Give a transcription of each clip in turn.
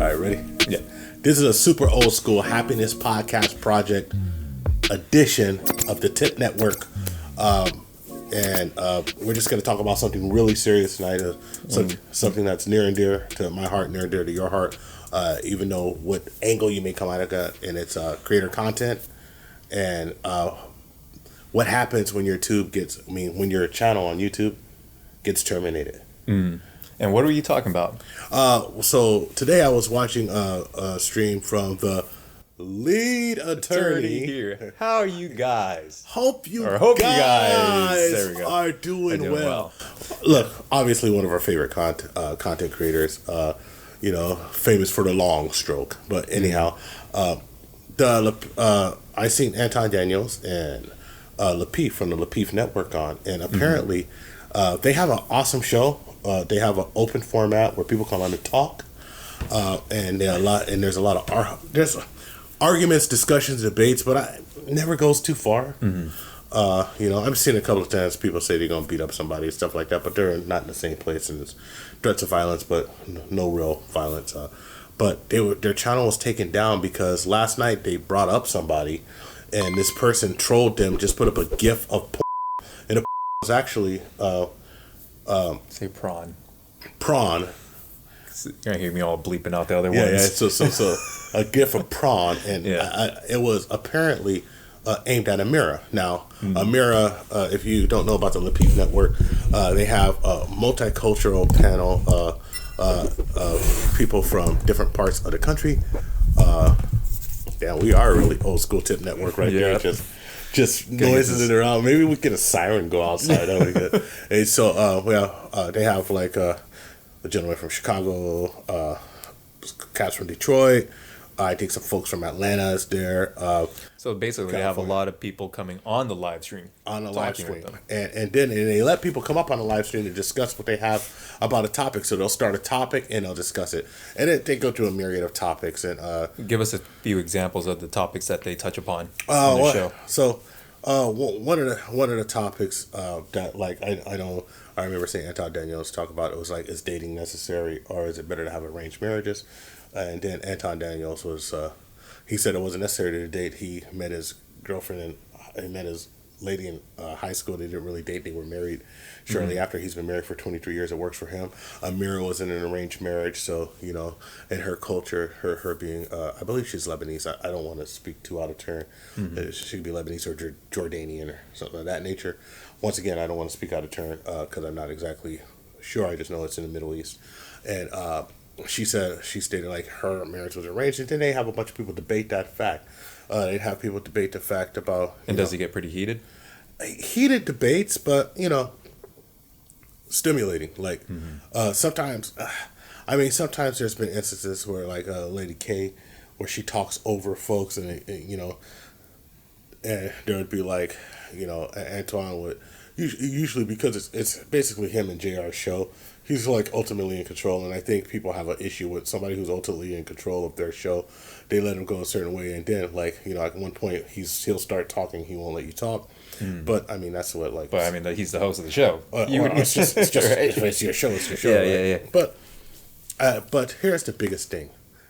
All right, ready? Yeah. This is a super old school happiness podcast project edition of the TIP Network. And we're just going to talk about something really serious tonight. Something that's near and dear to my heart, near and dear to your heart. Even though what angle you may come out of it, and it's creator content. And what happens when your when your channel on YouTube gets terminated. Mm. And what are you talking about? So today I was watching a stream from the lead attorney here. How are you guys? Hope you There we go. are doing well. Look, obviously one of our favorite content creators, famous for the long stroke. But anyhow, I seen Anton Daniels and Lapeef from the Lapeef Network on, and apparently they have an awesome show. They have an open format where people come on and talk, and there's a lot of there's arguments, discussions, debates, but it never goes too far. Mm-hmm. I've seen a couple of times people say they're gonna beat up somebody and stuff like that, but they're not in the same place, and there's threats of violence, but no real violence. But their channel was taken down because last night they brought up somebody, and this person trolled them, just put up a GIF of porn, and the was actually say prawn. You're gonna hear me all bleeping out the other ones. Yeah. So a GIF of prawn, and it was apparently aimed at Amira. Now, Amira, if you don't know about the Lapeef Network, they have a multicultural panel of people from different parts of the country. We are a really old school tip network right there. Just noises it around. Maybe we get a siren go outside. That would be good. And so, they have like a gentleman from Chicago, cats from Detroit. I think some folks from Atlanta is there. So basically, they have a lot of people coming on the live stream. And then they let people come up on the live stream to discuss what they have about a topic. So they'll start a topic and they'll discuss it. And then they go through a myriad of topics. And give us a few examples of the topics that they touch upon on the show. So one of the topics that I remember seeing Anton Daniels talk about, it was like, is dating necessary or is it better to have arranged marriages? And then Anton Daniels he said it wasn't necessary to date. He met his girlfriend and he met his lady in high school. They didn't really date. They were married shortly after. He's been married for 23 years. It works for him. Amira was in an arranged marriage. So, in her culture, her being, I believe she's Lebanese. I don't want to speak too out of turn. Mm-hmm. She could be Lebanese or Jordanian or something of that nature. Once again, I don't want to speak out of turn because I'm not exactly sure. I just know it's in the Middle East. And, she stated like her marriage was arranged, and then they have a bunch of people debate that fact. They'd have people debate the fact about. And does it get pretty heated? Heated debates, but stimulating. Like sometimes, sometimes there's been instances where like Lady K, where she talks over folks, and and there would be like Antoine would usually because it's basically him and JR's show. He's like ultimately in control, and I think people have an issue with somebody who's ultimately in control of their show. They let him go a certain way, and then at one point he'll start talking. He won't let you talk. But that's what like. But he's the host of the show. It's just right? It's your show. It's your show. Yeah. But here's the biggest thing: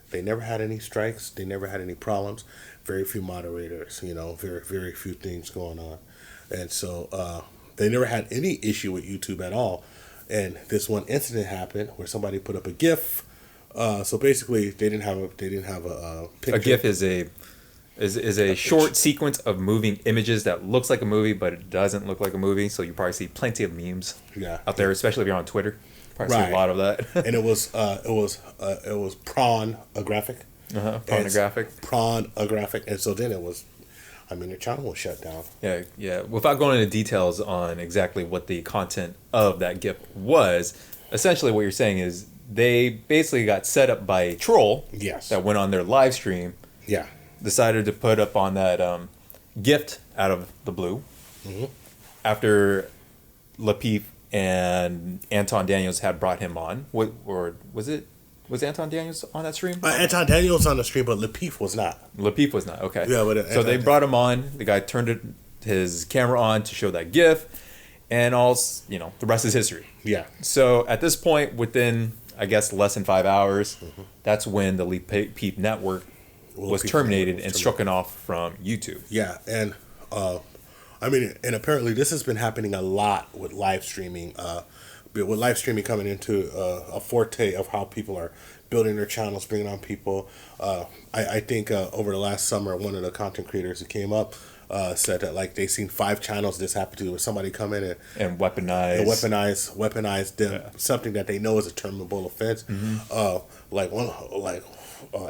they never had any strikes. They never had any problems. Very few moderators. Very very few things going on, and so they never had any issue with YouTube at all. And this one incident happened where somebody put up a GIF. So basically, they didn't have a picture. A GIF is a short sequence of moving images that looks like a movie, but it doesn't look like a movie. So you probably see plenty of memes out there, especially if you're on Twitter. Probably see a lot of that. And it was prawn-graphic. Prawn-graphic, and so then it was. The channel was shut down. Yeah. Without going into details on exactly what the content of that GIF was, essentially what you're saying is they basically got set up by a troll. Yes. That went on their live stream. Yeah. Decided to put up on that gift out of the blue. Mm-hmm. After Lapeef and Anton Daniels had brought him on, was Anton Daniels on that stream? Anton Daniels on the stream, but Lapeef was not. Okay. Yeah, but so they brought him on. The guy turned his camera on to show that GIF, and the rest is history. Yeah. So at this point, within I guess, less than 5 hours, that's when the Lapeef Network was terminated and struck off from YouTube. Yeah, and I mean, and apparently this has been happening a lot with live streaming. With live streaming coming into a forte of how people are building their channels, bringing on people. I think over the last summer, one of the content creators who came up said that like they seen 5 channels this happened to, where somebody come in and weaponize them, something that they know is a terminable offense.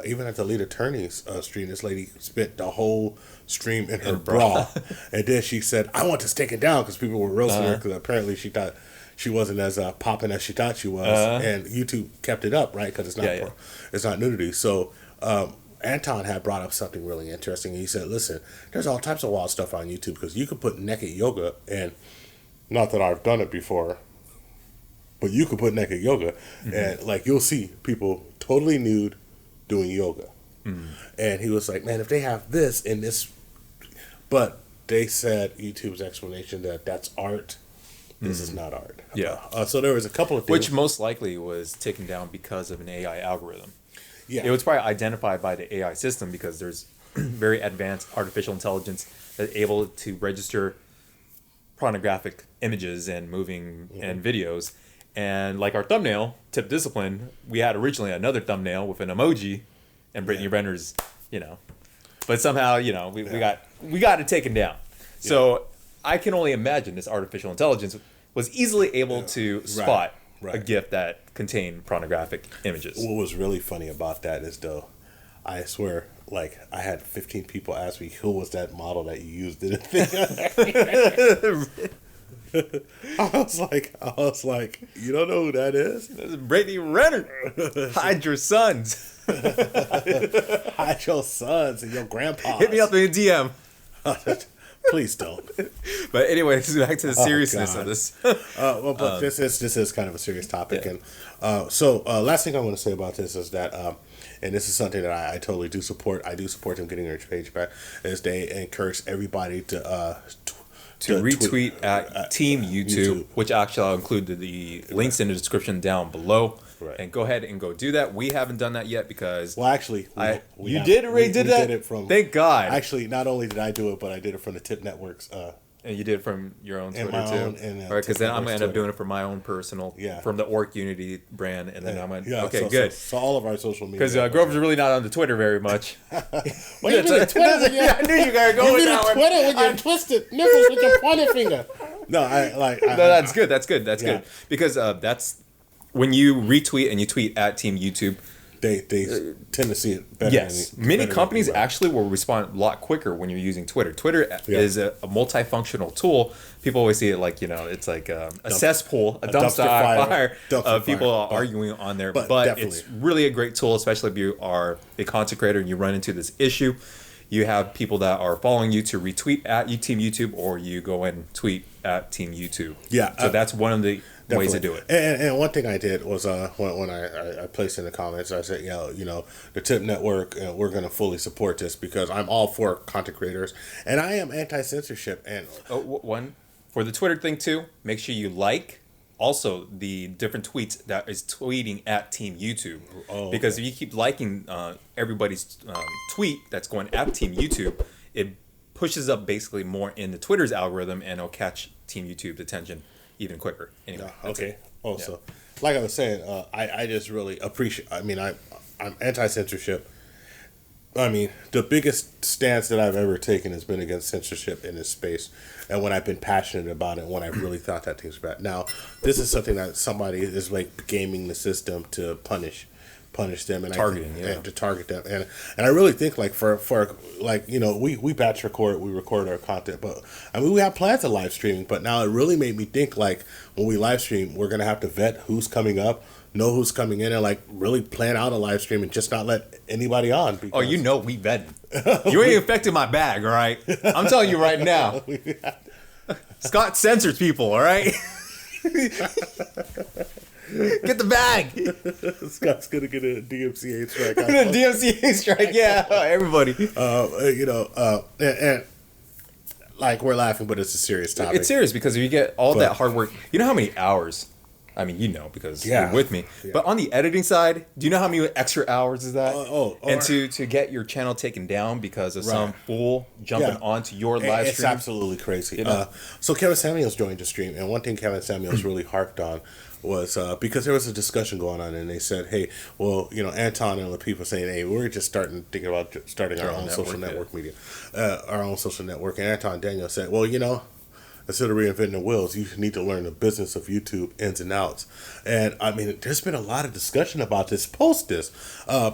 Even at the lead attorney's stream, this lady spent the whole stream in her bra, and then she said, "I want this taken down," because people were roasting her because apparently she thought she wasn't as popping as she thought she was, and YouTube kept it up, right? Because it's not nudity. So Anton had brought up something really interesting. He said, "Listen, there's all types of wild stuff on YouTube because you could put naked yoga, and not that I've done it before, but you could put naked yoga, and like you'll see people totally nude doing yoga." And he was like, "Man, if they have this in this," but they said YouTube's explanation that that's art. This is not art. Yeah. So there was a couple of things. Which most likely was taken down because of an AI algorithm. Yeah. It was probably identified by the AI system because there's very advanced artificial intelligence that's able to register pornographic images and moving and videos. And like our thumbnail, Tip Discipline, we had originally another thumbnail with an emoji and Brittany Renner's, but somehow, we got it taken down. So I can only imagine this artificial intelligence was easily able to spot a GIF that contained pornographic images. What was really funny about that is, though, I swear, like, I had 15 people ask me, who was that model that you used in the thing? I was like, you don't know who that is? This is Brittany Renner. Hide your sons. Hide your sons and your grandpa. Hit me up in a DM. Please don't. But anyway, back to the seriousness of this. But this is kind of a serious topic, and last thing I want to say about this is that, and this is something that I totally do support. I do support them getting their page back. Is they encourage everybody to retweet at Team YouTube, which actually I'll include the links in the description down below. Right. And go ahead and go do that. We haven't done that yet because... Well, actually... we did that? Did it from, thank God. Actually, not only did I do it, but I did it from the Tip Network's... and you did it from your own Twitter, too? All right, because then I'm going to end up doing it for my own personal... from the Orc Unity brand, and then I'm going to... Okay, good. So all of our social media... Because Grover's really not on the Twitter very much. What do you mean Twitter? I knew you guys were going that one. Twitter with your twisted nipples with your pointer finger. No, that's good. That's good. Because that's... When you retweet and you tweet at Team YouTube, they tend to see it better. Yes, many companies actually will respond a lot quicker when you're using Twitter. Twitter is a multifunctional tool. People always see it like it's like a cesspool, a dumpster fire of people arguing on there. But it's really a great tool, especially if you are a content creator and you run into this issue. You have people that are following you to retweet at Team YouTube, or you go and tweet at Team YouTube. Yeah, so that's one of the ways to do it. And one thing I did was when I placed in the comments, I said, the Tip Network, we're going to fully support this because I'm all for content creators and I am anti-censorship. And one for the Twitter thing too, make sure you like also the different tweets that is tweeting at Team YouTube. Because if you keep liking everybody's tweet that's going at Team YouTube, it pushes up basically more in the Twitter's algorithm and it'll catch Team YouTube's attention even quicker. Anyway, okay. So like I was saying, I just really appreciate. I mean, I'm anti-censorship. I mean, the biggest stance that I've ever taken has been against censorship in this space, and when I've been passionate about it, when I really thought that things were bad. Now, this is something that somebody is like gaming the system to punish them and to target them, and I really think like for like we batch record, we record our content, but I mean we have plans to live streaming, but now it really made me think like when we live stream, we're gonna have to vet who's coming up, know who's coming in, and like really plan out a live stream and just not let anybody on. Because... we vetted. You ain't affecting my bag, all right? I'm telling you right now. Scott censors people, all right? Get the bag. Scott's gonna get a DMCA strike. A DMCA strike, yeah. Everybody. And like we're laughing, but it's a serious topic. It's serious because if you get all that hard work, you know how many hours I mean, because Yeah. you're with me. Yeah. But on the editing side, do you know how many extra hours is that? And or- to get your channel taken down because of some Right. fool jumping onto your live It's stream? absolutely crazy. You know? So Kevin Samuels joined the stream, and one thing Kevin Samuels really harped on was because there was a discussion going on, and they said, "Hey, well, Anton and Lapeef were saying, hey, we're just thinking about starting our own social network media, our own social network." And Anton Daniel said, "Well, instead of reinventing the wheels, you need to learn the business of YouTube ins and outs." And I mean, there's been a lot of discussion about this post this,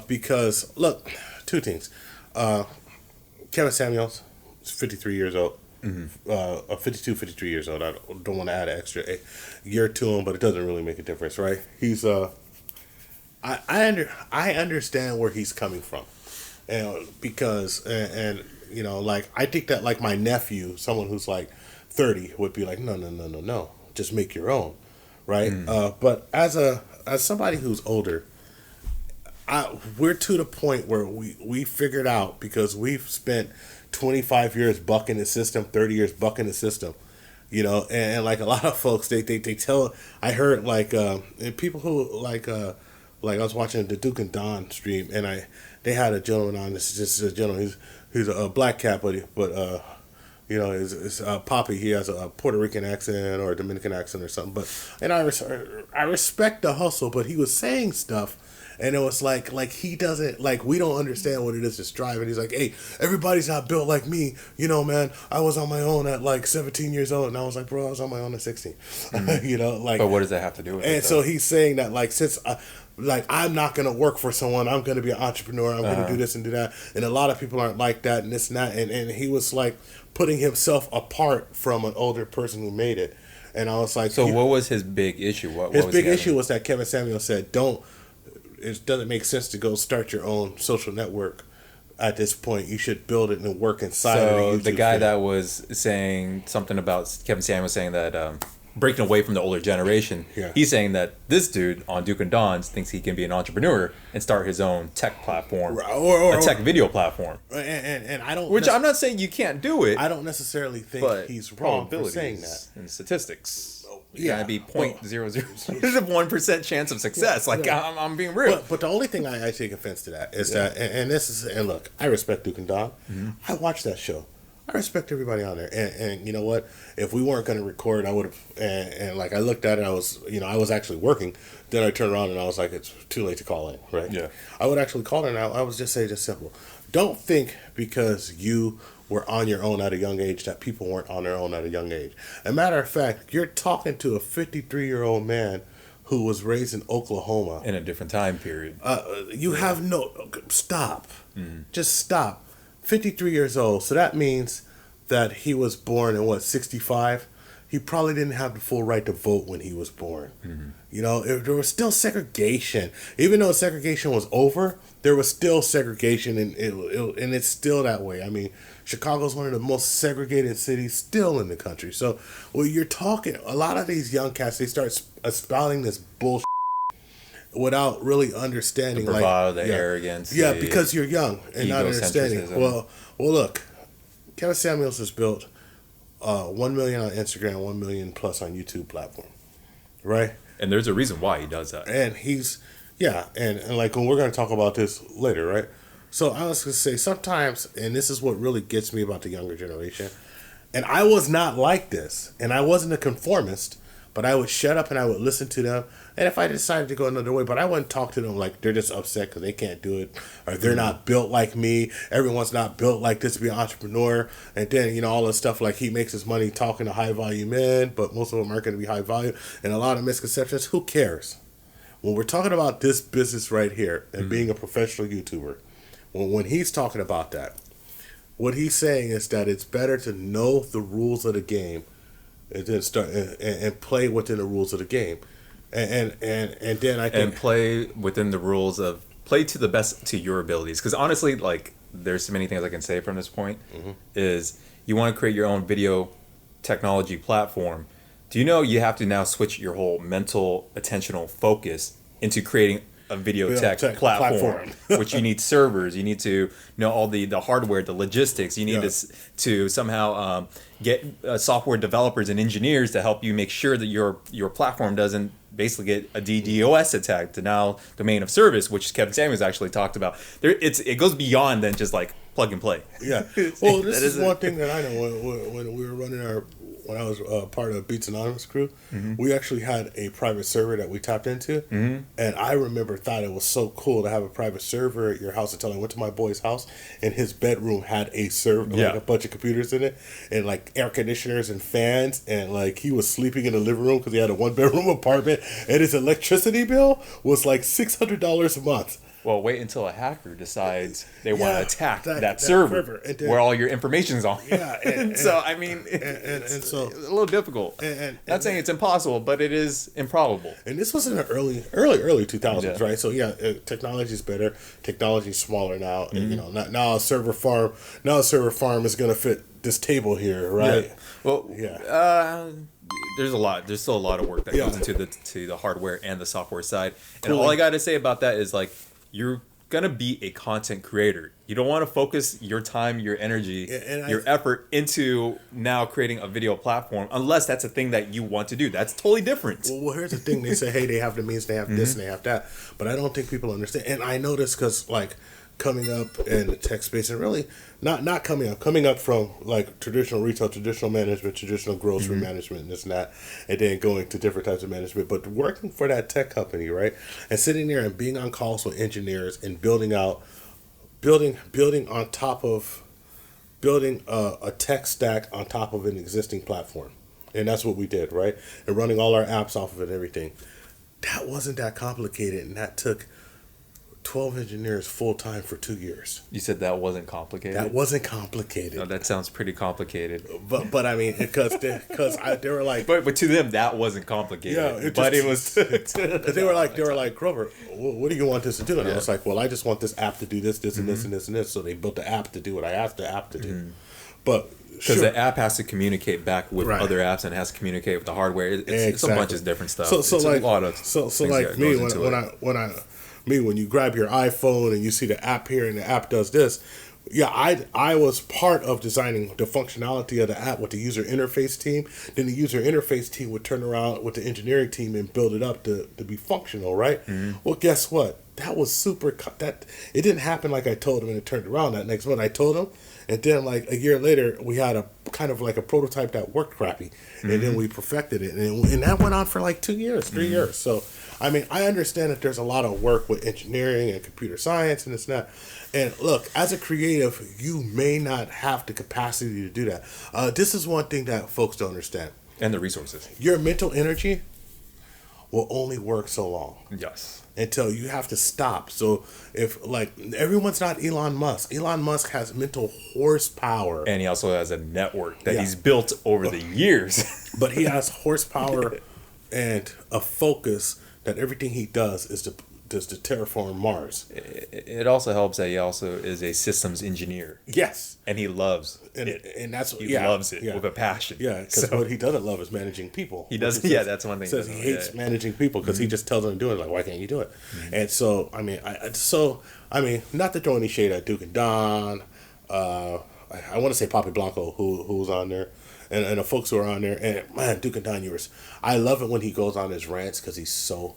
because look, two things. Kevin Samuels is 53 years old. 52, 53 years old. I don't want to add an extra year to him, but it doesn't really make a difference, right? He's I understand where he's coming from, and because like I think that like my nephew, someone who's like 30, would be like, no, just make your own, right? But as somebody who's older, we're to the point where we figured out, because we've spent 25 years bucking the system, 30 years bucking the system, and like a lot of folks, they tell, I heard like and people who like I was watching the Duke and Don stream, and they had a gentleman on. This is just a gentleman. He's a black cat, but his Poppy, he has a Puerto Rican accent or a Dominican accent or something. And I respect the hustle, but he was saying stuff, and it was like he doesn't, like, we don't understand what it is to strive. And he's like, hey, everybody's not built like me, man. I was on my own at like 17 years old, and I was like, bro, I was on my own at 16. But what does that have to do with it? And so he's saying that, like, since I'm not going to work for someone, I'm going to be an entrepreneur, I'm going to do this and do that. And a lot of people aren't like that, and this and that. And he was like putting himself apart from an older person who made it. And I was like, so what was his big issue? His big issue was that Kevin Samuel said, it doesn't make sense to go start your own social network at this point. You should build it and work inside of it. So the guy that was saying something about Kevin Samuel saying that breaking away from the older generation, he's saying that this dude on Duke and Don's thinks he can be an entrepreneur and start his own tech platform, or a tech video platform. And I don't, which I'm not saying you can't do it. I don't necessarily think he's wrong for saying that. And statistics. Yeah, be 0.001% chance of success. I'm being real. But the only thing I take offense to that is that, and look, I respect Duke and Don. I watched that show. I respect everybody on there, and you know what? If we weren't going to record, I would have. And like I looked at it, I was actually working. Then I turned around and I was like, it's too late to call in, right? Yeah. I would actually call in. I would just say just simple. Don't think because you were on your own at a young age that people weren't on their own at a young age. As a matter of fact, you're talking to a 53-year-old man who was raised in Oklahoma in a different time period. You have stop. Just stop. 53 years old. So that means that he was born in 65? He probably didn't have the full right to vote when he was born. There was still segregation. Even though segregation was over, there was still segregation, and it's still that way. I mean, Chicago's one of the most segregated cities still in the country. So, you're talking, a lot of these young cats, they start spouting this bullshit without really understanding, the bravado, the arrogance. Yeah, because you're young and not understanding. Well, look, Kevin Samuels has built 1 million on Instagram, 1 million plus on YouTube platform, right? And there's a reason why he does that. And and like when we're going to talk about this later, right? So I was going to say sometimes, and this is what really gets me about the younger generation, and I was not like this, and I wasn't a conformist, but I would shut up and I would listen to them. And if I decided to go another way, but I wouldn't talk to them like they're just upset because they can't do it, or they're not built like me. Everyone's not built like this to be an entrepreneur. And then, all this stuff like he makes his money talking to high volume men, but most of them aren't going to be high volume. And a lot of misconceptions. Who cares? When we're talking about this business right here and being a professional YouTuber, when he's talking about that, what he's saying is that it's better to know the rules of the game and then start and play within the rules of the game. And then I think, and play within the rules of play to the best to your abilities. Because honestly, like, there's so many things I can say from this point. Is you want to create your own video technology platform. Do you know you have to now switch your whole mental attentional focus into creating a video tech platform, which you need servers, you need to know all the hardware, the logistics, you need to somehow get software developers and engineers to help you make sure that your platform doesn't basically get a DDoS attack to now domain of service, which Kevin Samuels actually talked about. It goes beyond than just like plug and play. Yeah. Well, this is one thing that I know when we were running when I was part of Beats Anonymous crew, we actually had a private server that we tapped into, and I thought it was so cool to have a private server at your house until I went to my boy's house, and his bedroom had a server, like a bunch of computers in it, and like air conditioners and fans, and like he was sleeping in the living room because he had a 1-bedroom apartment, and his electricity bill was like $600 a month. Well, wait until a hacker decides they want to attack that server where all your information's on. Yeah, so I mean, it's a little difficult. Not saying it's impossible, but it is improbable. And this was in the early 2000s, right? So technology's better. Technology's smaller now. And, now a server farm is going to fit this table here, right? Yeah. Well, there's still a lot of work that goes into the hardware and the software side. And all I got to say about that is like, you're going to be a content creator. You don't want to focus your time, your energy, your effort into now creating a video platform unless that's a thing that you want to do. That's totally different. Well, here's the thing. They say, hey, they have the means, they have this, and they have that. But I don't think people understand. And I know this because, like, coming up in the tech space, and really not coming up from like traditional retail, traditional management, traditional grocery management, and this and that, and then going to different types of management, but working for that tech company, right, and sitting there and being on calls with engineers and building a tech stack on top of an existing platform, and that's what we did, right, and running all our apps off of it and everything. That wasn't that complicated, and that took 12 engineers full time for 2 years. You said that wasn't complicated? That wasn't complicated. No, that sounds pretty complicated. But I mean, because they were like, but to them that wasn't complicated. Yeah, it was. They were like, Grover, what do you want this to do? And I was like, well, I just want this app to do this, and this, and this, and this. So they built the app to do what I asked the app to do. But because the app has to communicate back with other apps and has to communicate with the hardware. It's a bunch of different stuff. So like me when you grab your iPhone and you see the app here and the app does this, I was part of designing the functionality of the app with the user interface team. Then the user interface team would turn around with the engineering team and build it up to be functional, right? Well, guess what? That was it didn't happen like I told him and it turned around that next month. I told him, and then like a year later, we had a kind of like a prototype that worked crappy, and then we perfected it, and that went on for like 2 years, 3 years. So, I mean, I understand that there's a lot of work with engineering and computer science and this and that. And look, as a creative, you may not have the capacity to do that. This is one thing that folks don't understand. And the resources. Your mental energy will only work so long. Yes. Until you have to stop. So if like everyone's not Elon Musk. Elon Musk has mental horsepower. And he also has a network that he's built over the years. But he has horsepower and a focus that everything he does is to terraform Mars. It also helps that he also is a systems engineer. Yes. And he loves it. And that's he loves it with a passion. Yeah, because what he doesn't love is managing people. He doesn't. Yeah, that's one thing. He says he hates managing people because he just tells them to do it. Like, why can't you do it? And so, I mean, not to throw any shade at Duke and Don. I want to say Papi Blanco, who's on there, and the folks who are on there. And man, Duke and Don, I love it when he goes on his rants because he's so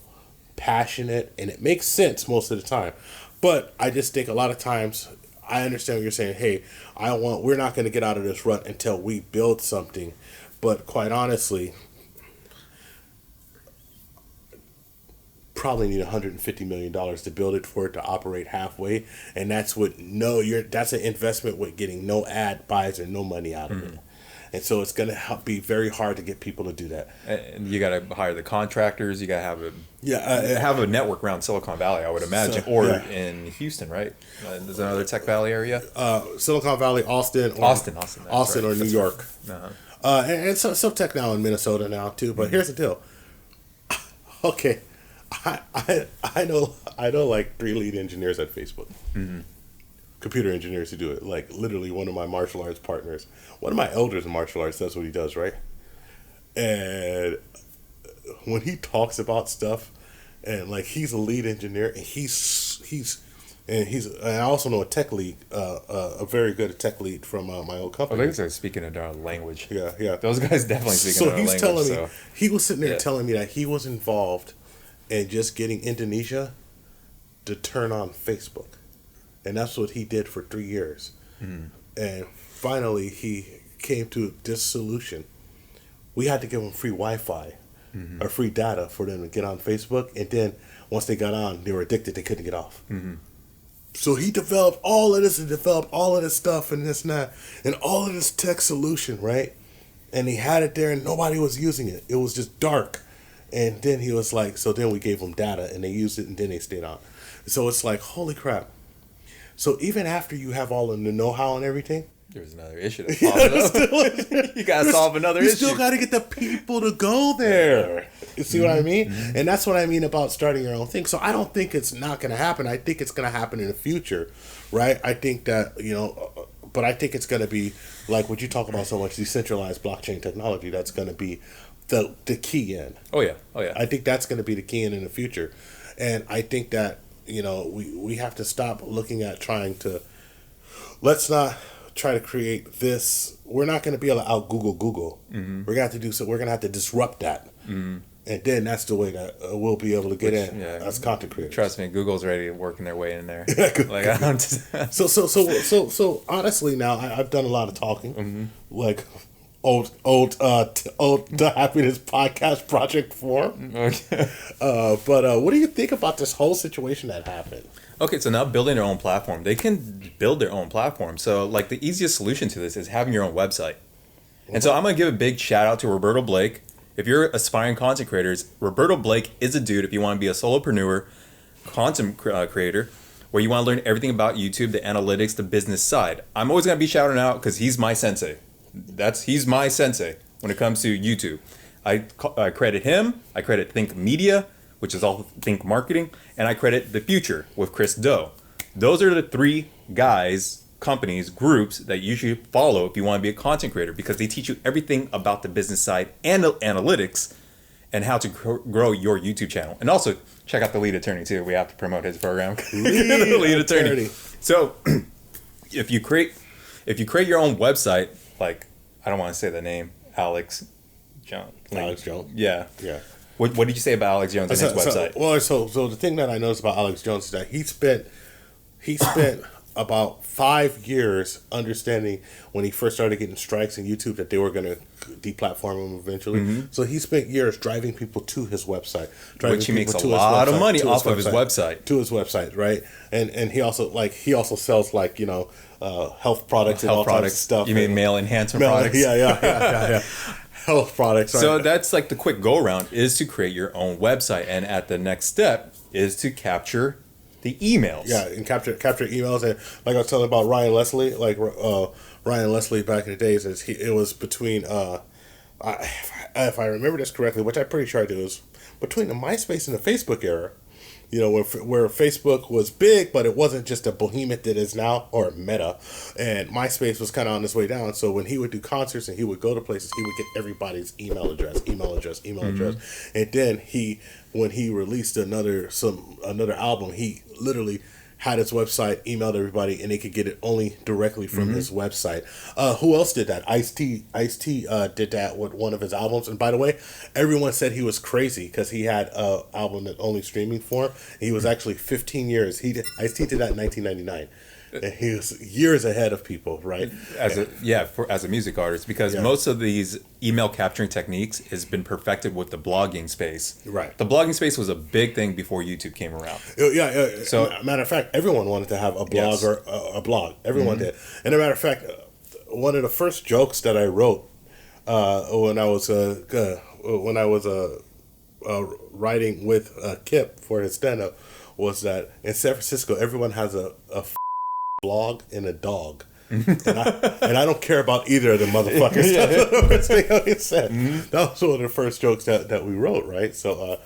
passionate, and it makes sense most of the time. But I just think a lot of times I understand what you're saying. Hey, we're not going to get out of this rut until we build something. But quite honestly, probably need $150 million to build it for it to operate halfway, and that's that's an investment with getting no ad buys or no money out of it. And so it's going to be very hard to get people to do that. And you got to hire the contractors. You got to have a network around Silicon Valley, I would imagine, in Houston, right? There's another Tech Valley area. Silicon Valley, Austin, or New York. And some tech now in Minnesota now too. But here's the deal. Okay, I know like 3 lead engineers at Facebook. Computer engineers who do it. Like literally one of my martial arts partners, one of my elders in martial arts, that's what he does, right? And when he talks about stuff, and like he's a lead engineer, and he's And I also know a tech lead, a very good tech lead from my old Oh, company. they're speaking a darn language. Yeah. Those guys definitely speak So another he's language. telling me, he was sitting there Yeah. telling me that he was involved in just getting Indonesia to turn on Facebook. And that's what he did for 3 years. And finally, he came to this solution. We had to give them free Wi-Fi or free data for them to get on Facebook. And then once they got on, they were addicted. They couldn't get off. So he developed all of this and developed all of this stuff and this and that and all of this tech solution, right? And he had it there and nobody was using it. It was just dark. And then he was like, so then we gave them data and they used it and then they stayed on. So it's like, holy crap. So even after you have all of the know-how and everything, there's another issue that pops up. You gotta solve another issue. You still got to get the people to go there. You see what I mean? And that's what I mean about starting your own thing. So I don't think it's not going to happen. I think it's going to happen in the future, right? I think that, but I think it's going to be like what you talk about so much, decentralized blockchain technology. That's going to be the key in. Oh yeah. I think that's going to be the key in the future. And I think that, we have to stop looking at let's not try to create this. We're not going to be able to out Google. We're going to have to do so. We're going to have to disrupt that. And then that's the way that we'll be able to get in as content creators. Trust me, Google's already working their way in there. Like, so honestly, now I've done a lot of talking, like old the Happiness Podcast Project form. Okay. But what do you think about this whole situation that happened? Okay, so now building their own platform. They can build their own platform. So, like, the easiest solution to this is having your own website. And so I'm going to give a big shout out to Roberto Blake. If you're aspiring content creators, Roberto Blake is a dude if you want to be a solopreneur, content creator, where you want to learn everything about YouTube, the analytics, the business side. I'm always going to be shouting out because he's my sensei. He's my sensei when it comes to YouTube. I credit him. I credit Think Media, which is all Think Marketing, and I credit The Future with Chris Do. Those are the three guys, companies, groups that you should follow if you want to be a content creator, because they teach you everything about the business side and analytics and how to grow your YouTube channel. And also check out the lead attorney too. We have to promote his program. Lead attorney. So if you create your own website, like, I don't want to say the name, Alex Jones. Yeah. What did you say about Alex Jones and his website? So the thing that I noticed about Alex Jones is that he spent about 5 years understanding when he first started getting strikes in YouTube that they were going to deplatform him eventually. So he spent years driving people to his website, which he makes a lot of money off of his website. To his website, right? And he also sells health products and all types of stuff. You mean male enhancement products? Yeah. Health products. Right? So that's like the quick go around is to create your own website, and at the next step is to capture the emails. Yeah, and capture emails. And like I was telling about Ryan Leslie, Ryan Leslie back in the days, it was between if I remember this correctly, which I'm pretty sure I do, it was between the MySpace and the Facebook era. Where Facebook was big, but it wasn't just a behemoth that is now, or Meta, and MySpace was kind of on its way down. So when he would do concerts and he would go to places, he would get everybody's email address, and then when he released another album, he literally had his website, emailed everybody, and they could get it only directly from his website. Who else did that? Ice-T did that with one of his albums. And by the way, everyone said he was crazy because he had an album that only streaming for him. He was actually 15 years. Ice-T did that in 1999. And he was years ahead of people, right? As a music artist, because most of these email capturing techniques has been perfected with the blogging space. Right. The blogging space was a big thing before YouTube came around. Yeah. So, matter of fact, everyone wanted to have a blog or a blog. Everyone did. And a matter of fact, one of the first jokes that I wrote when I was writing with Kip for his stand-up was that in San Francisco, everyone has a blog and a dog. And I don't care about either of the motherfuckers. That's the first thing I said. That was one of the first jokes that we wrote, right? So,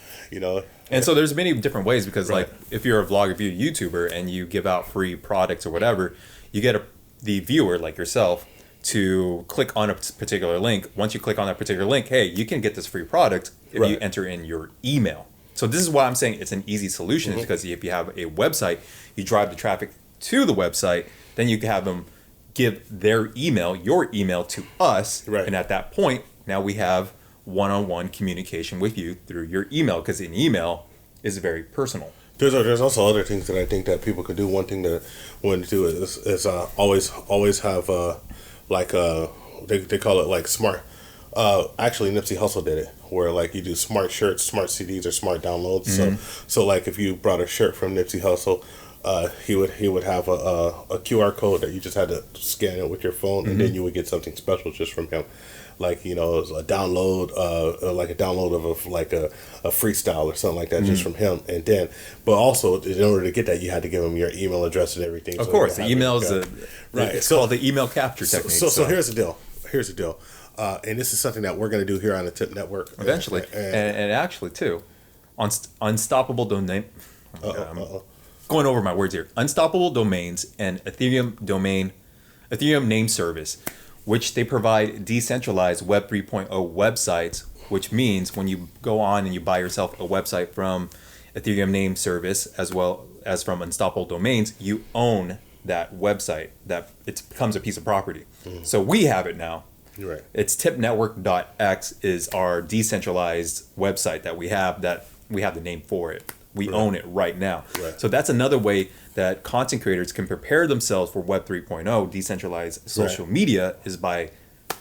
And so there's many different ways because, like, if you're a vlogger, if you're a YouTuber, and you give out free products or whatever, you get the viewer, like yourself, to click on a particular link. Once you click on that particular link, hey, you can get this free product if you enter in your email. So this is why I'm saying it's an easy solution, is because if you have a website, you drive the traffic to the website, then you can have them give their email, your email, to us. Right. And at that point, now we have one-on-one communication with you through your email, because an email is very personal. There's also other things that I think that people could do. One thing that one to do is always have they call it like smart. Actually, Nipsey Hussle did it, where like you do smart shirts, smart CDs, or smart downloads. So like if you brought a shirt from Nipsey Hussle, he would have a QR code that you just had to scan it with your phone, and then you would get something special just from him. Like, you know, a download, like a download of a freestyle or something like that, just from him. And then, but also in order to get that, you had to give him your email address and everything. Of course, the email is right. It's called the email capture technique. So here's the deal. And this is something that we're going to do here on the TIP Network eventually, and actually too, unstoppable domain. Going over my words here. Unstoppable domains and Ethereum name service, which they provide decentralized Web 3.0 websites, which means when you go on and you buy yourself a website from Ethereum name service as well as from Unstoppable Domains, you own that website. That it becomes a piece of property. So we have it now. Right. It's tipnetwork.x is our decentralized website that we have the name for it. We own it right now. Right. So that's another way that content creators can prepare themselves for Web 3.0, decentralized social media, is by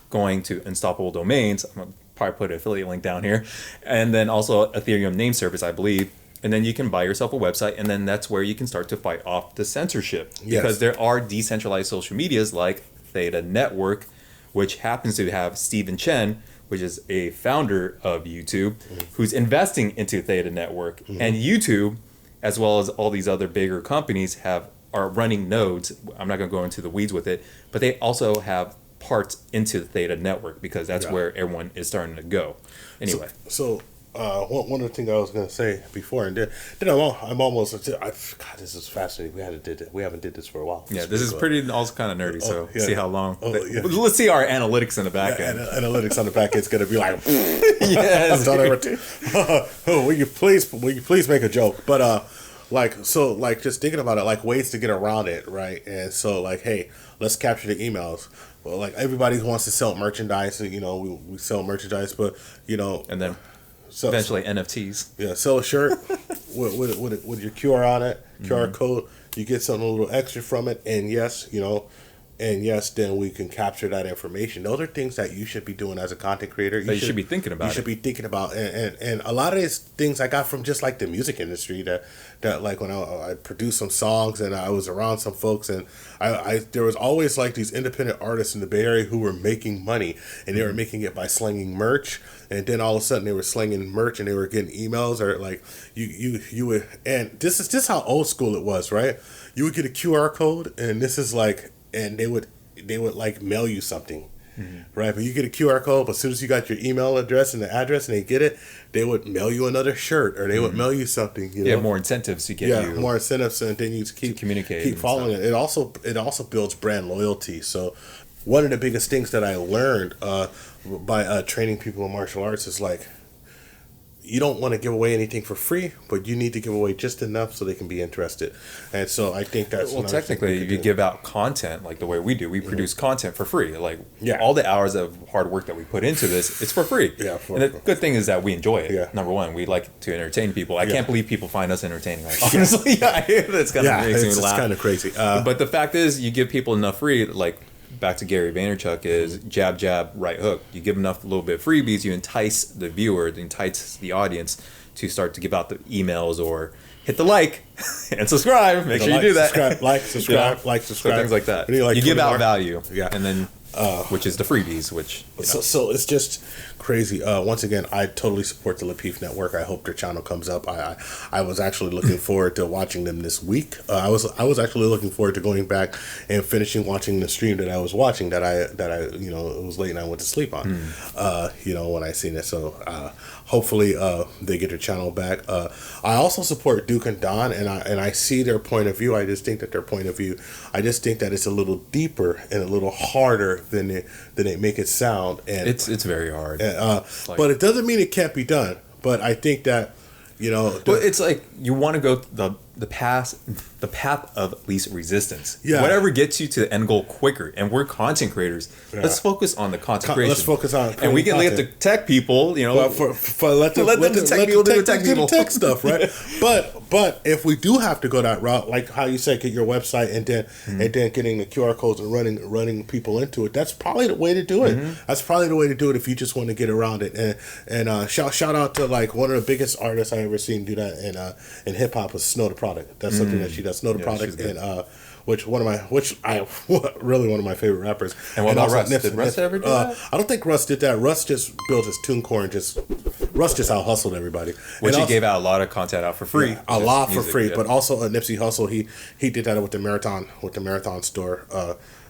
going to Unstoppable Domains. I'm going to probably put an affiliate link down here. And then also Ethereum name service, I believe. And then you can buy yourself a website, and then that's where you can start to fight off the censorship. Yes. Because there are decentralized social medias like Theta Network, which happens to have Stephen Chen, which is a founder of YouTube, who's investing into Theta Network. And YouTube, as well as all these other bigger companies, are running nodes. I'm not going to go into the weeds with it, but they also have parts into the Theta Network, because that's where everyone is starting to go. Anyway. So one of the things I was going to say before, and then I'm almost. God, this is fascinating. We haven't did this for a while. Yeah, this is pretty also kind of nerdy. So see how long. Yeah. Let's see our analytics in the back end. Analytics on the back end's going to be like, yes. Will you please make a joke? But just thinking about it, like ways to get around it, right? And so like, hey, let's capture the emails. Well, like everybody wants to sell merchandise, you know, we sell merchandise, but you know, and then eventually NFTs. Yeah, sell a shirt with your QR on it, QR code. You get something a little extra from it, and yes, then we can capture that information. Those are things that you should be doing as a content creator. You should be thinking about. You should be thinking about, and a lot of these things I got from just like the music industry. That like when I produced some songs and I was around some folks, and I there was always like these independent artists in the Bay Area who were making money, and they were making it by slinging merch. And then all of a sudden they were slinging merch and they were getting emails, or like you would, and this is how old school it was, right? You would get a QR code, and this is like, and they would like mail you something, right? But you get a QR code, but as soon as you got your email address and the address and they get it, they would mail you another shirt, or they would mail you something. You know? More incentives to get you. More incentives, and then you keep communicating, keep following it. It also builds brand loyalty. So one of the biggest things that I learned by training people in martial arts is like, you don't want to give away anything for free, but you need to give away just enough so they can be interested. And so I think that's technically you give out content like the way we do. We produce content for free. Like all the hours of hard work that we put into this, it's for free. And the good thing is that we enjoy it. Number one, we like to entertain people. I can't believe people find us entertaining. Like, honestly, that's kind of makes me laugh. It's kind of crazy. But the fact is, you give people enough free, like back to Gary Vaynerchuk, is jab, jab, right hook. You give enough a little bit freebies, you entice the viewer, entice the audience to start to give out the emails, or hit the like and subscribe. Make sure you do that. Subscribe. So things like that. You give out value, and then which is the freebies, which so it's just crazy. Once again, I totally support the Lapeef Network. I hope their channel comes up. I was actually looking forward to watching them this week. I was actually looking forward to going back and finishing watching the stream that I was watching, that I it was late and I went to sleep on. When I seen it. So hopefully they get their channel back. I also support Duke and Don, and I see their point of view. I just think that it's a little deeper and a little harder than they make it sound. And it's very hard. but it doesn't mean it can't be done. But I think that You know, well, it's like you want to go the path of least resistance. Yeah. Whatever gets you to the end goal quicker. And we're content creators. Yeah. Let's focus on the content creation. Let's focus on and we can let the tech people, you know, let the tech people do the tech stuff, right? But if we do have to go that route, like how you said, get your website and then getting the QR codes and running people into it, that's probably the way to do it. That's probably the way to do it if you just want to get around it. And shout out to like one of the biggest artists I ever seen do that in hip hop was Snow the Product. That's something that she does. Snow the Product, and one of my favorite rappers. And what about Russ? Did Russ ever do that? I don't think Russ did that. Russ just built his TuneCore and Russ just out hustled everybody. Which he gave out a lot of content out for free. Yeah, a lot for free, but also Nipsey Hussle. He did that with the Marathon store.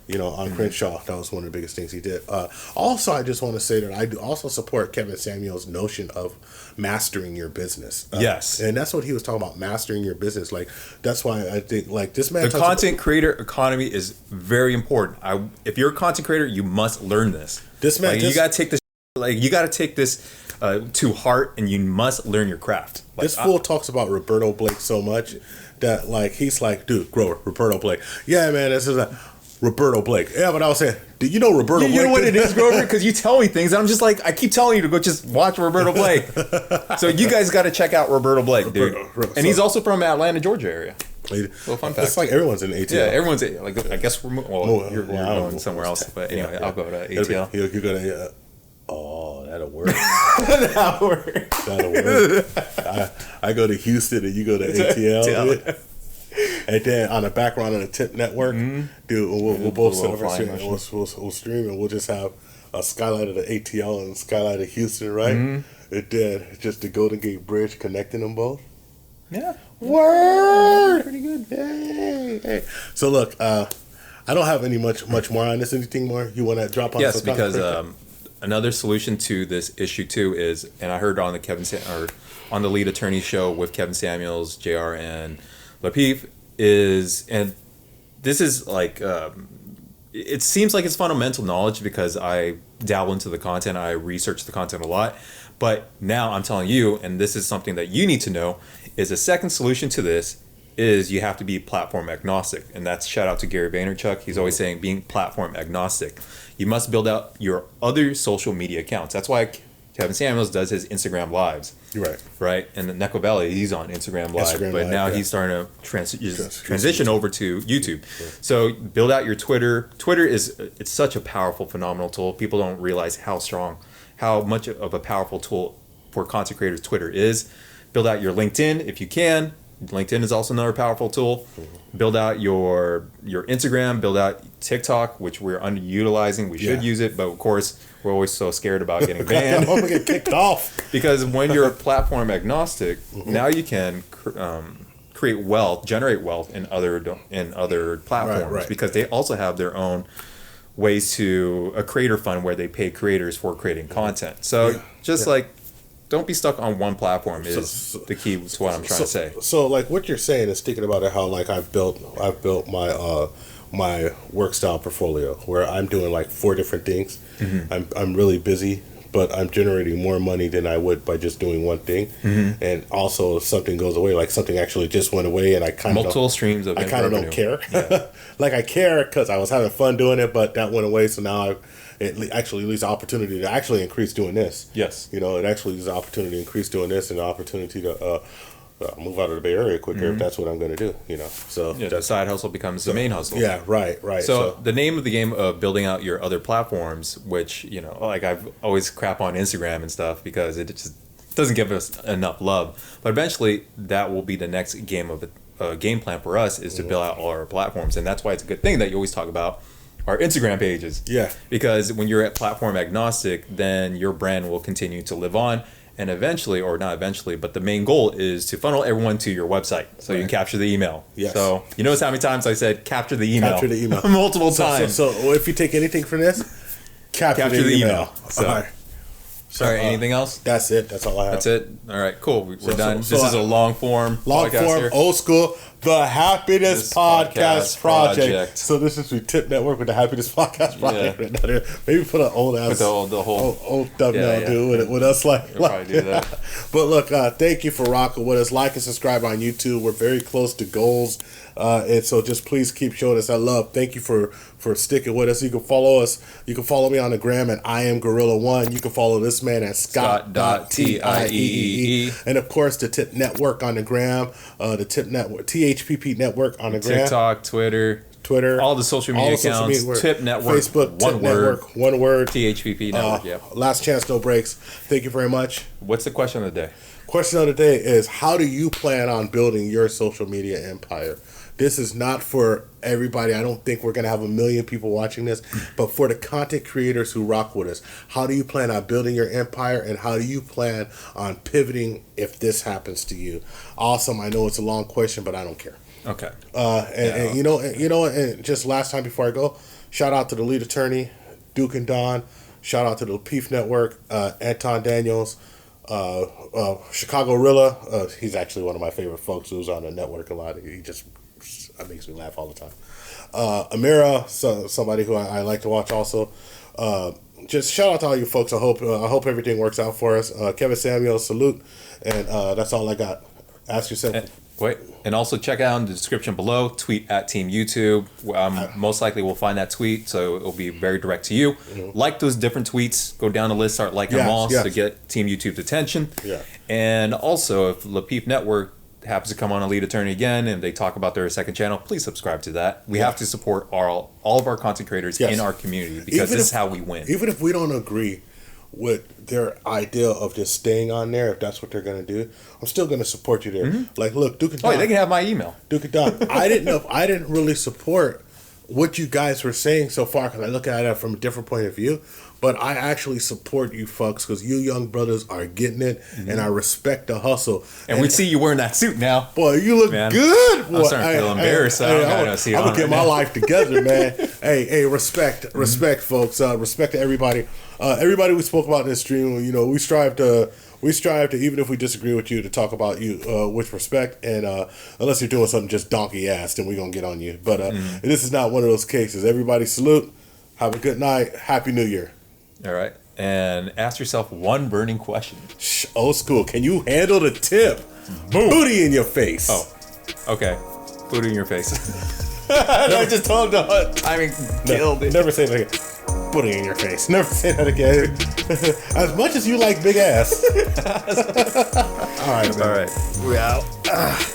On Crenshaw. That was one of the biggest things he did. Also, I just want to say that I do also support Kevin Samuel's notion of mastering your business. Yes. And that's what he was talking about, mastering your business. Like, that's why I think, like, this man... The content creator economy is very important. If you're a content creator, you must learn this. This man... you got to take this to heart, and you must learn your craft. This fool talks about Roberto Blake so much that, like, he's like, dude, Grover, Roberto Blake. Yeah, man, this is Roberto Blake. Yeah, but I was saying, do you know Roberto Blake? You know what it is, Grover? Because you tell me things. And I'm just like, I keep telling you to go just watch Roberto Blake. So you guys got to check out Roberto Blake, dude. And he's also from Atlanta, Georgia area. Little fun fact. It's like everyone's in ATL. Yeah, everyone's like. I guess you're going somewhere else. But anyway, I'll go to ATL. You go to. That'll work. That'll work. That'll work. I go to Houston and you go to ATL. And then on the background of the TIP Network, dude, we'll both sit over stream and we'll stream and we'll just have a skylight of the ATL and a skylight of Houston, right? And then just the Golden Gate Bridge connecting them both. Yeah. Word! Pretty good. Hey. So look, I don't have any much more on this. Anything more you want to drop on? Yes, because another solution to this issue too is, and I heard on the on the lead attorney show with Kevin Samuels, JR, and Lapeef is, and this is like, it seems like it's fundamental knowledge because I dabble into the content, I research the content a lot, but now I'm telling you, and this is something that you need to know, is a second solution to this is you have to be platform agnostic, and that's shout out to Gary Vaynerchuk. He's always saying being platform agnostic. You must build out your other social media accounts. That's why Kevin Samuels does his Instagram lives. Right. And Neko Valley, he's on Instagram Live, but now he's starting to transition over to YouTube. Yeah. So build out your Twitter. Twitter it's such a powerful, phenomenal tool. People don't realize how much of a powerful tool for content creators Twitter is. Build out your LinkedIn if you can. LinkedIn is also another powerful tool. Build out your Instagram, build out TikTok, which we're underutilizing. We should use it, but of course, we're always so scared about getting banned. I'm gonna get kicked off. Because when you're platform agnostic, now you can create wealth, generate wealth in other platforms, right. Because they also have their own ways to a creator fund where they pay creators for creating content. So don't be stuck on one platform is the key to what I'm trying to say. So like what you're saying is thinking about it, how like I've built my my work style portfolio where I'm doing like 4 different things. I'm really busy, but I'm generating more money than I would by just doing one thing. And also if something goes away, like something actually just went away and I kind of multiple streams of I kind of don't care. Yeah. Like I care because I was having fun doing it, but that went away. So now it actually leaves the opportunity to actually increase doing this. Yes. It actually leaves the opportunity to increase doing this and the opportunity to move out of the Bay Area quicker if that's what I'm going to do. So the side hustle becomes the main hustle. Yeah, right. So the name of the game of building out your other platforms, which like I've always crap on Instagram and stuff because it just doesn't give us enough love. But eventually, that will be the next game plan for us is to build out all our platforms, and that's why it's a good thing that you always talk about our Instagram pages. Yeah. Because when you're at platform agnostic, then your brand will continue to live on. And eventually, or not eventually, but the main goal is to funnel everyone to your website so you can capture the email. Yes. So you notice how many times I said capture the email? Capture the email. Multiple times. So if you take anything from this, capture the email. So, all right, anything else? That's it. That's all I have. That's it? All right, cool. We're done. This is a long form here. Old school, the Happiness Podcast Project. So this is the TIP Network with the Happiness Podcast Project. Yeah. Maybe put an old ass, the whole old thumbnail, dude, with us like. We'll probably do that. But look, thank you for rocking with us. Like and subscribe on YouTube. We're very close to goals. And so just please keep showing us that love. Thank you for sticking with us. You can follow us. You can follow me on the gram at I am Gorilla1. You can follow this man at Scott.Tieee. And of course the Tip Network on the gram. The Tip Network, THPP Network on the gram. TikTok, Twitter, all the social media accounts. Tip Network, Facebook, one Tip word. Network, one word. THPP Network, yeah. Last chance, no breaks. Thank you very much. What's the question of the day? Question of the day is, how do you plan on building your social media empire? This is not for everybody. I don't think we're going to have 1 million people watching this, but for the content creators who rock with us, how do you plan on building your empire, and how do you plan on pivoting if this happens to you? Awesome. I know it's a long question, but I don't care. Okay. And you know, and just last time before I go, shout out to the lead attorney, Duke and Don. Shout out to the Lapeef Network, Anton Daniels, Chicago Rilla. He's actually one of my favorite folks who's on the network a lot. He just makes me laugh all the time. Amira, somebody who I like to watch also. Just shout out to all you folks. I hope everything works out for us. Kevin Samuel, salute, and that's all I got. Ask yourself. And also check out in the description below, tweet at Team YouTube. Most likely we'll find that tweet, so it'll be very direct to you. Mm-hmm. Like those different tweets, go down the list, start liking them all to get Team YouTube's attention. Yeah. And also, if Lapeef Network happens to come on a lead attorney again and they talk about their second channel, please subscribe to that. We have to support all of our content creators in our community, because this is how we win. Even if we don't agree with their idea of just staying on there, if that's what they're going to do, I'm still going to support you there. Mm-hmm. Like, look, Duke and Don. They can have my email. Duke and Don. I didn't really support what you guys were saying so far, because I look at it from a different point of view. But I actually support you folks, because you young brothers are getting it, and I respect the hustle. And we see you wearing that suit now. Boy, you look good. Boy, I'm starting to feel embarrassed. I'm going to get my life together, man. Hey, respect, folks. Respect to everybody. Everybody we spoke about in this stream, we strive to, even if we disagree with you, to talk about you with respect. And unless you're doing something just donkey ass, then we're going to get on you. But this is not one of those cases. Everybody salute. Have a good night. Happy New Year. All right. And ask yourself one burning question. Old school. Can you handle the tip? Boom. Booty in your face. Oh, okay. Booty in your face. I just told him the timing killed it. Never say that again. Booty in your face. Never say that again. As much as you like big ass. All right, man. All right. We out.